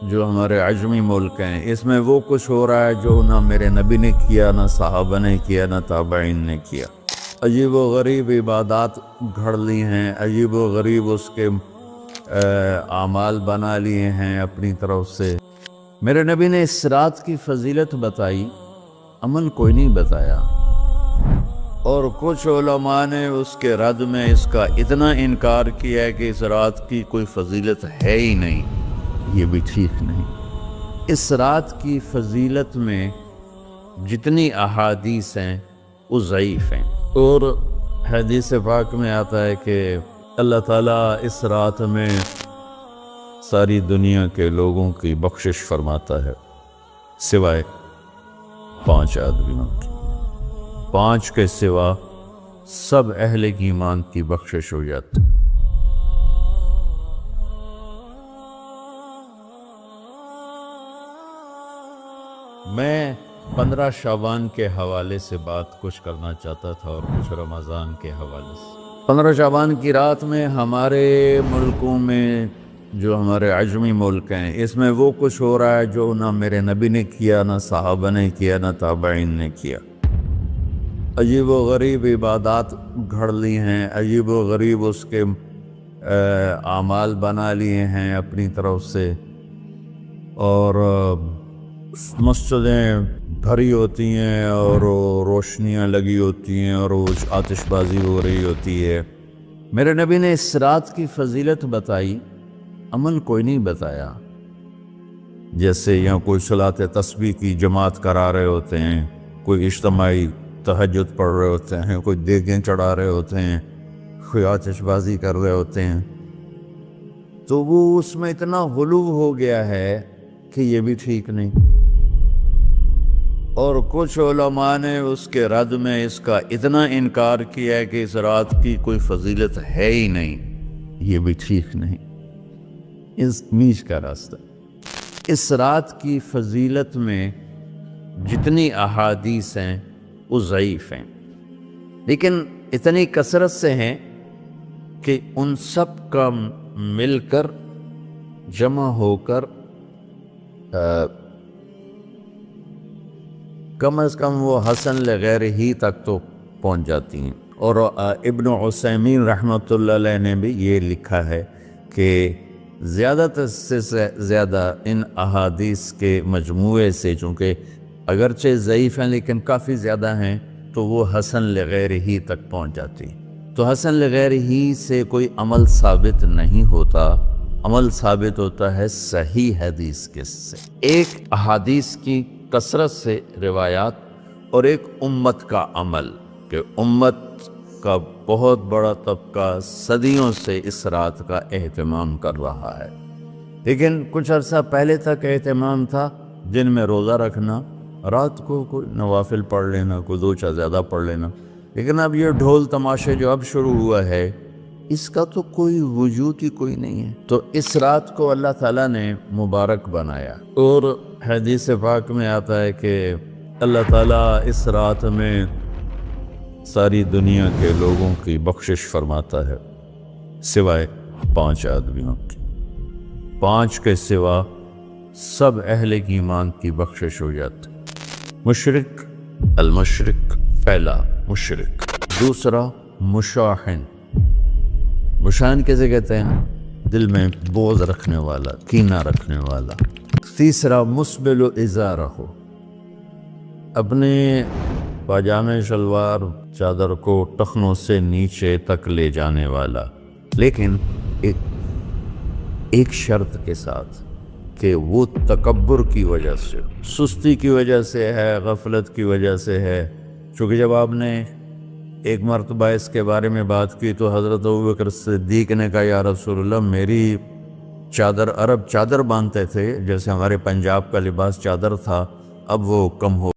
جو ہمارے عجمی ملک ہیں، اس میں وہ کچھ ہو رہا ہے جو نہ میرے نبی نے کیا، نہ صحابہ نے کیا، نہ تابعین نے کیا۔ عجیب و غریب عبادات گھڑ لی ہیں، عجیب و غریب اس کے اعمال بنا لیے ہیں اپنی طرف سے۔ میرے نبی نے اس رات کی فضیلت بتائی، عمل کوئی نہیں بتایا، اور کچھ علماء نے اس کے رد میں اس کا اتنا انکار کیا ہے کہ اس رات کی کوئی فضیلت ہے ہی نہیں۔ یہ بھی ٹھیک نہیں۔ اس رات کی فضیلت میں جتنی احادیث ہیں وہ ضعیف ہیں، اور حدیث پاک میں آتا ہے کہ اللہ تعالیٰ اس رات میں ساری دنیا کے لوگوں کی بخشش فرماتا ہے سوائے 5 آدمیوں کی۔ 5 کے سوا سب اہل ایمان کی بخشش ہو جاتی۔ میں 15 شعبان کے حوالے سے بات کچھ کرنا چاہتا تھا اور کچھ رمضان کے حوالے سے۔ 15 شعبان کی رات میں ہمارے ملکوں میں، جو ہمارے عجمی ملک ہیں، اس میں وہ کچھ ہو رہا ہے جو نہ میرے نبی نے کیا، نہ صحابہ نے کیا، نہ تابعین نے کیا۔ عجیب و غریب عبادات گھڑ لی ہیں، عجیب و غریب اس کے اعمال بنا لیے ہیں اپنی طرف سے، اور مسجدیں بھری ہوتی ہیں اور روشنیاں لگی ہوتی ہیں اور آتش بازی ہو رہی ہوتی ہے۔ میرے نبی نے اس رات کی فضیلت بتائی، عمل کوئی نہیں بتایا۔ جیسے یہاں کوئی صلاۃ تسبیح کی جماعت کرا رہے ہوتے ہیں، کوئی اجتماعی تہجد پڑھ رہے ہوتے ہیں، کوئی دیگیں چڑھا رہے ہوتے ہیں، کوئی آتش بازی کر رہے ہوتے ہیں، تو وہ اس میں اتنا غلو ہو گیا ہے کہ یہ بھی ٹھیک نہیں۔ اور کچھ علماء نے اس کے رد میں اس کا اتنا انکار کیا ہے کہ اس رات کی کوئی فضیلت ہے ہی نہیں۔ یہ بھی ٹھیک نہیں۔ اس میچ کا راستہ، اس رات کی فضیلت میں جتنی احادیث ہیں وہ ضعیف ہیں، لیکن اتنی کثرت سے ہیں کہ ان سب کا مل کر جمع ہو کر کم از کم وہ حسن لغیر ہی تک تو پہنچ جاتی ہیں۔ اور ابن عثیمین رحمۃ اللہ علیہ نے بھی یہ لکھا ہے کہ زیادہ سے زیادہ ان احادیث کے مجموعے سے، چونکہ اگرچہ ضعیف ہیں لیکن کافی زیادہ ہیں، تو وہ حسن لغیر ہی تک پہنچ جاتی۔ تو حسن لغیر ہی سے کوئی عمل ثابت نہیں ہوتا، عمل ثابت ہوتا ہے صحیح حدیث کے سے۔ ایک احادیث کی کثرت سے روایات، اور ایک امت کا عمل، کہ امت کا بہت بڑا طبقہ صدیوں سے اس رات کا اہتمام کر رہا ہے، لیکن کچھ عرصہ پہلے تک اہتمام تھا دن میں روزہ رکھنا، رات کو کوئی نوافل پڑھ لینا، کوئی 2 چا زیادہ پڑھ لینا، لیکن اب یہ ڈھول تماشے جو اب شروع ہوا ہے، اس کا تو کوئی وجود ہی کوئی نہیں ہے۔ تو اس رات کو اللہ تعالیٰ نے مبارک بنایا، اور حدیث پاک میں آتا ہے کہ اللہ تعالیٰ اس رات میں ساری دنیا کے لوگوں کی بخشش فرماتا ہے سوائے 5 آدمیوں کی۔ 5 کے سوا سب اہل ایمان کی بخشش ہو جاتی۔ مشرک، المشرک پہلا مشرک، دوسرا مشاحن۔ مشاحن کیسے کہتے ہیں؟ دل میں بغض رکھنے والا، کینہ رکھنے والا۔ تیسرا مسبل ازارہ، اپنے پاجامے شلوار چادر کو ٹخنوں سے نیچے تک لے جانے والا، لیکن ایک شرط کے ساتھ کہ وہ تکبر کی وجہ سے، سستی کی وجہ سے ہے، غفلت کی وجہ سے ہے۔ چونکہ جب آپ نے ایک مرتبہ اس کے بارے میں بات کی تو حضرت ابوبکر صدیق نے کہا یا رسول اللہ، میری چادر، عرب چادر باندھتے تھے جیسے ہمارے پنجاب کا لباس چادر تھا، اب وہ کم ہو